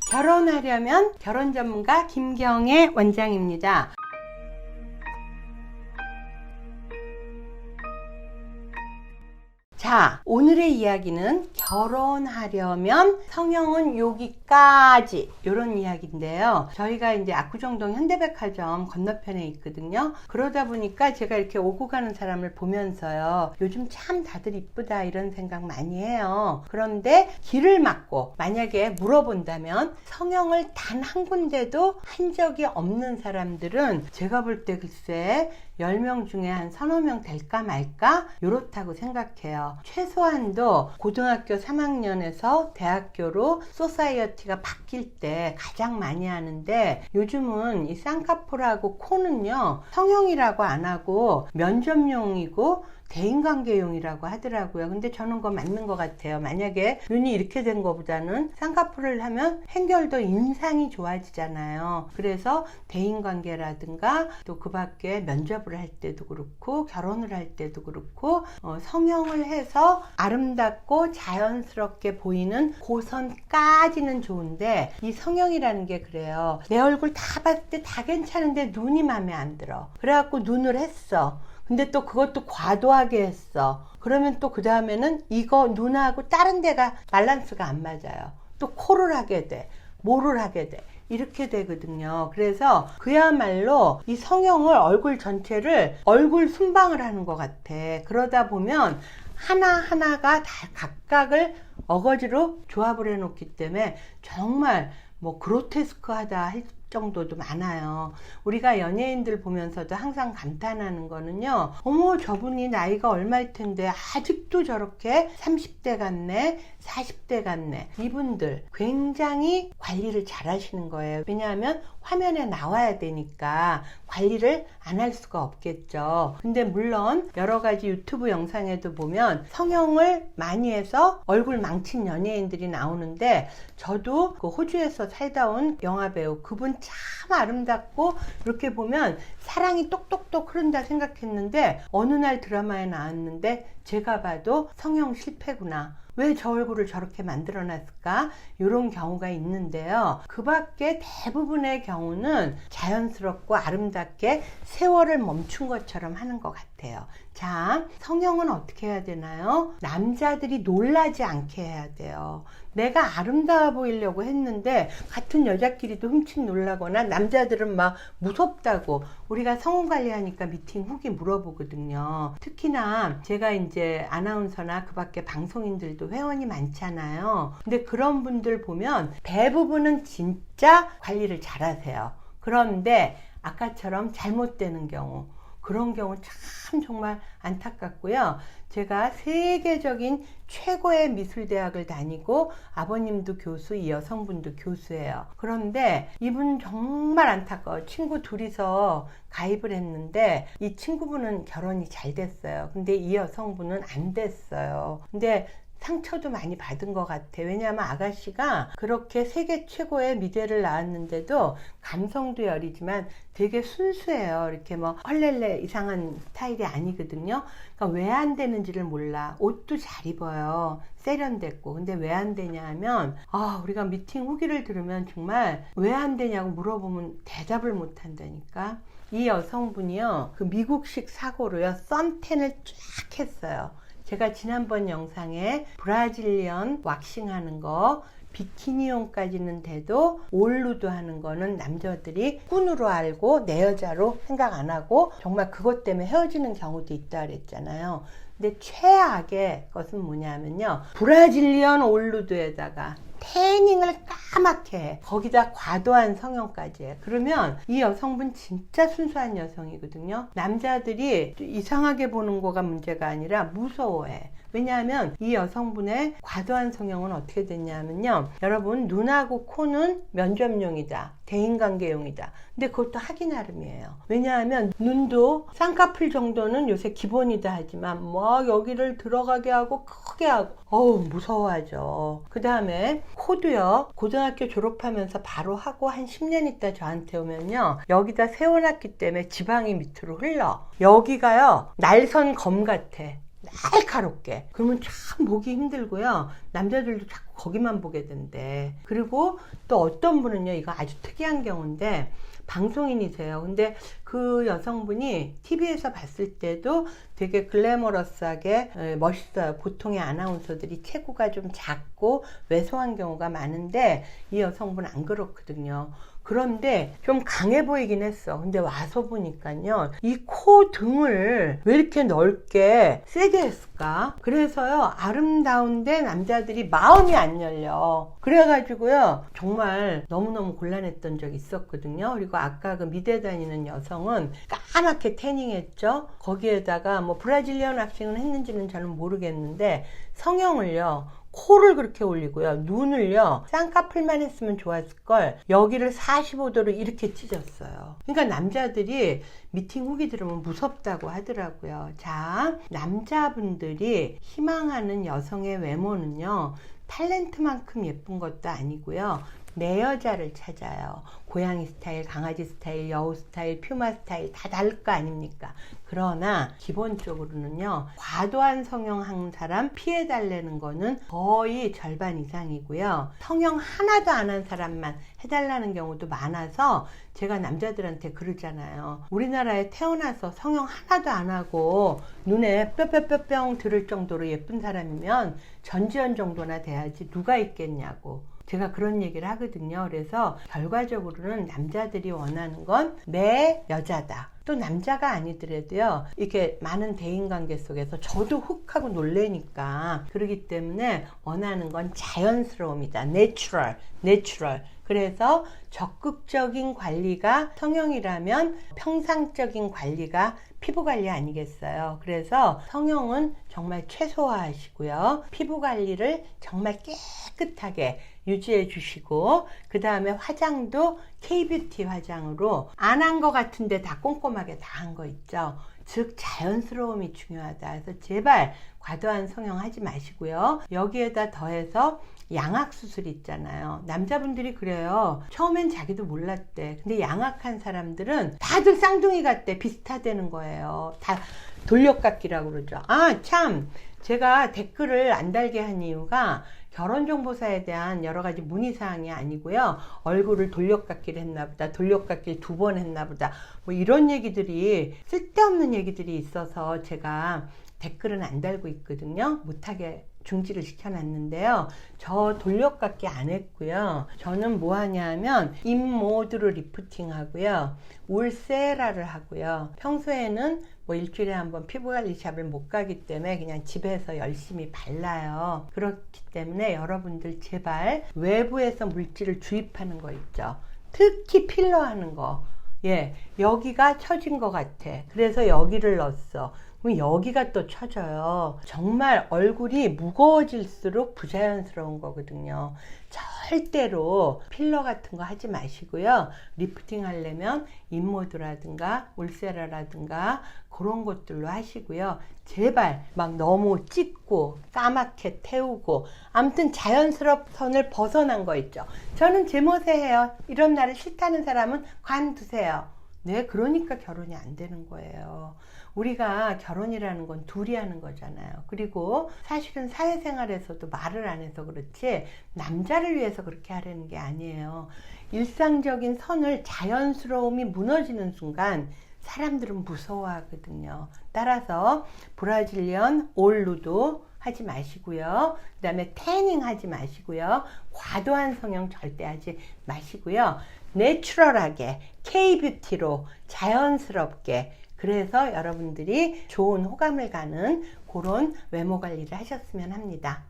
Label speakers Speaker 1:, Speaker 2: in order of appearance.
Speaker 1: 결혼하려면 결혼 전문가 김경애 원장입니다. 자, 오늘의 이야기는 결혼하려면 성형은 여기까지 이런 이야기인데요. 저희가 이제 압구정동 현대백화점 건너편에 있거든요. 그러다 보니까 제가 이렇게 오고 가는 사람을 보면서요, 요즘 참 다들 이쁘다 이런 생각 많이 해요. 그런데 길을 막고 만약에 물어본다면 성형을 단 한 군데도 한 적이 없는 사람들은 제가 볼 때 글쎄 10명 중에 한 서너 명 될까 말까 이렇다고 생각해요. 최소한도 고등학교 3학년에서 대학교로 소사이어티가 바뀔 때 가장 많이 하는데, 요즘은 이 쌍꺼풀하고 코는요 성형이라고 안 하고 면접용이고 대인관계용이라고 하더라고요. 근데 저는 그거 맞는 것 같아요. 만약에 눈이 이렇게 된 것보다는 쌍꺼풀을 하면 한결 더 인상이 좋아지잖아요. 그래서 대인관계라든가 또 그 밖에 면접을 할 때도 그렇고 결혼을 할 때도 그렇고 성형을 해서 아름답고 자연스럽게 보이는 고선까지는 좋은데, 이 성형이라는 게 그래요. 내 얼굴 다 봤을 때 다 괜찮은데 눈이 마음에 안 들어. 그래갖고 눈을 했어. 근데 또 그것도 과도하게 했어. 그러면 또 그 다음에는 이거 눈하고 다른 데가 밸런스가 안 맞아요. 또 코를 하게 돼. 뭐를 하게 돼. 이렇게 되거든요. 그래서 그야말로 이 성형을 얼굴 전체를 얼굴 순방을 하는 것 같아. 그러다 보면 하나하나가 다 각각을 어거지로 조합을 해놓기 때문에 정말 뭐 그로테스크하다 할 정도도 많아요. 우리가 연예인들 보면서도 항상 감탄하는 거는요, 어머 저분이 나이가 얼마일 텐데 아직도 저렇게 30대 같네, 40대 같네. 이분들 굉장히 관리를 잘 하시는 거예요. 왜냐하면 화면에 나와야 되니까 관리를 안 할 수가 없겠죠. 근데 물론 여러 가지 유튜브 영상에도 보면 성형을 많이 해서 얼굴 망친 연예인들이 나오는데, 저도 그 호주에서 살다 온 영화배우 그분 참 아름답고 이렇게 보면 사랑이 똑똑똑 흐른다 생각했는데, 어느 날 드라마에 나왔는데 제가 봐도 성형 실패구나, 왜 저 얼굴을 저렇게 만들어 놨을까? 이런 경우가 있는데요. 그 밖에 대부분의 경우는 자연스럽고 아름답게 세월을 멈춘 것처럼 하는 것 같아요. 자, 성형은 어떻게 해야 되나요? 남자들이 놀라지 않게 해야 돼요. 내가 아름다워 보이려고 했는데 같은 여자끼리도 흠칫 놀라거나, 남자들은 막 무섭다고 우리가 성형 관리하니까 미팅 후기 물어보거든요. 특히나 제가 이제 아나운서나 그 밖에 방송인들도 회원이 많잖아요. 근데 그런 분들 보면 대부분은 진짜 관리를 잘 하세요. 그런데 아까처럼 잘못되는 경우, 그런 경우 참 정말 안타깝고요. 제가 세계적인 최고의 미술대학을 다니고 아버님도 교수, 이 여성분도 교수예요. 그런데 이분 정말 안타까워. 친구 둘이서 가입을 했는데 이 친구분은 결혼이 잘 됐어요. 근데 이 여성분은 안 됐어요. 근데 상처도 많이 받은 것 같아. 왜냐하면 아가씨가 그렇게 세계 최고의 미대를 나왔는데도 감성도 여리지만 되게 순수해요. 이렇게 뭐 헐렐레 이상한 스타일이 아니거든요. 그러니까 왜 안 되는지를 몰라. 옷도 잘 입어요. 세련됐고. 근데 왜 안 되냐 하면, 우리가 미팅 후기를 들으면 정말 왜 안 되냐고 물어보면 대답을 못 한다니까. 이 여성분이요, 그 미국식 사고로요 썬텐을 쫙 했어요. 제가 지난번 영상에 브라질리언 왁싱 하는 거, 비키니용까지는 돼도 올루드 하는 거는 남자들이 꾼으로 알고 내 여자로 생각 안 하고 정말 그것 때문에 헤어지는 경우도 있다 그랬잖아요. 근데 최악의 것은 뭐냐면요, 브라질리언 올루드에다가 태닝을 까맣게 해. 거기다 과도한 성형까지 해. 그러면 이 여성분 진짜 순수한 여성이거든요. 남자들이 이상하게 보는 거가 문제가 아니라 무서워해. 왜냐하면 이 여성분의 과도한 성형은 어떻게 됐냐면요, 여러분, 눈하고 코는 면접용이다, 대인관계용이다. 근데 그것도 하기 나름이에요. 왜냐하면 눈도 쌍꺼풀 정도는 요새 기본이다 하지만 뭐 여기를 들어가게 하고 크게 하고 무서워하죠. 그 다음에 코도요, 고등학교 졸업하면서 바로 하고 한 10년 있다 저한테 오면요, 여기다 세워놨기 때문에 지방이 밑으로 흘러. 여기가요 날선 검 같아. 날카롭게. 그러면 참 보기 힘들고요. 남자들도 자꾸 거기만 보게 된대. 그리고 또 어떤 분은요, 이거 아주 특이한 경우인데, 방송인이세요. 근데 그 여성분이 TV에서 봤을 때도 되게 글래머러스하게 멋있어요. 보통의 아나운서들이 체구가 좀 작고 왜소한 경우가 많은데 이 여성분 안 그렇거든요. 그런데 좀 강해 보이긴 했어. 근데 와서 보니까요, 이 코 등을 왜 이렇게 넓게 세게 했을까? 그래서요, 아름다운데 남자들이 마음이 안 열려. 그래가지고요, 정말 너무너무 곤란했던 적이 있었거든요. 그리고 아까 그 미대 다니는 여성은 까맣게 태닝했죠. 거기에다가 뭐 브라질리언 왁싱을 했는지는 저는 모르겠는데 성형을요, 코를 그렇게 올리고요, 눈을요, 쌍꺼풀만 했으면 좋았을걸 여기를 45도로 이렇게 찢었어요. 그러니까 남자들이 미팅 후기 들으면 무섭다고 하더라고요. 자, 남자분들이 희망하는 여성의 외모는요, 탤런트만큼 예쁜 것도 아니고요, 내 여자를 찾아요. 고양이 스타일, 강아지 스타일, 여우 스타일, 퓨마 스타일 다 다를 거 아닙니까? 그러나 기본적으로는요, 과도한 성형한 사람 피해달라는 거는 거의 절반 이상이고요, 성형 하나도 안 한 사람만 해달라는 경우도 많아서 제가 남자들한테 그러잖아요. 우리나라에 태어나서 성형 하나도 안 하고 눈에 뿅뿅뿅뿅 들을 정도로 예쁜 사람이면 전지현 정도나 돼야지 누가 있겠냐고 제가 그런 얘기를 하거든요. 그래서 결과적으로는 남자들이 원하는 건 내 여자다. 또 남자가 아니더라도요, 이렇게 많은 대인관계 속에서 저도 훅 하고 놀래니까, 그러기 때문에 원하는 건 자연스러움이다. 내추럴. 그래서 적극적인 관리가 성형이라면 평상적인 관리가 피부 관리 아니겠어요. 그래서 성형은 정말 최소화하시고요, 피부 관리를 정말 깨끗하게 유지해 주시고, 그 다음에 화장도 K-뷰티 화장으로 안 한 거 같은데 다 꼼꼼하게 다 한 거 있죠. 즉 자연스러움이 중요하다. 그래서 제발 과도한 성형하지 마시고요. 여기에다 더해서 양악수술 있잖아요. 남자분들이 그래요. 처음엔 자기도 몰랐대. 근데 양악한 사람들은 다들 쌍둥이 같대. 비슷하다는 거예요. 다 돌려깎기라고 그러죠. 아, 참, 제가 댓글을 안 달게 한 이유가 결혼정보사에 대한 여러 가지 문의사항이 아니고요, 얼굴을 돌려깎기를 했나 보다, 돌려깎기를 2번 했나 보다, 뭐 이런 얘기들이, 쓸데없는 얘기들이 있어서 제가 댓글은 안 달고 있거든요. 못하게 중지를 시켜놨는데요. 저 돌려깎기 안 했고요. 저는 뭐 하냐면 인모드로 리프팅 하고요, 울세라를 하고요. 평소에는 뭐 일주일에 한번 피부관리샵을 못 가기 때문에 그냥 집에서 열심히 발라요. 그렇기 때문에 여러분들 제발 외부에서 물질을 주입하는 거 있죠. 특히 필러 하는 거. 예, 여기가 처진 것 같아. 그래서 여기를 넣었어. 그럼 여기가 또 처져요. 정말 얼굴이 무거워질수록 부자연스러운 거거든요. 절대로 필러 같은 거 하지 마시고요. 리프팅 하려면 인모드라든가 울세라라든가 그런 것들로 하시고요. 제발 막 너무 찢고 까맣게 태우고, 아무튼 자연스럽 선을 벗어난 거 있죠. 저는 제 멋에 해요. 이런 나를 싫다는 사람은 관두세요. 네, 그러니까 결혼이 안 되는 거예요. 우리가 결혼이라는 건 둘이 하는 거잖아요. 그리고 사실은 사회생활에서도 말을 안 해서 그렇지 남자를 위해서 그렇게 하려는 게 아니에요. 일상적인 선을, 자연스러움이 무너지는 순간 사람들은 무서워하거든요. 따라서 브라질리언 올루도 하지 마시고요. 그 다음에 태닝 하지 마시고요. 과도한 성형 절대 하지 마시고요. 내추럴하게 K-뷰티로 자연스럽게, 그래서 여러분들이 좋은 호감을 가는 그런 외모 관리를 하셨으면 합니다.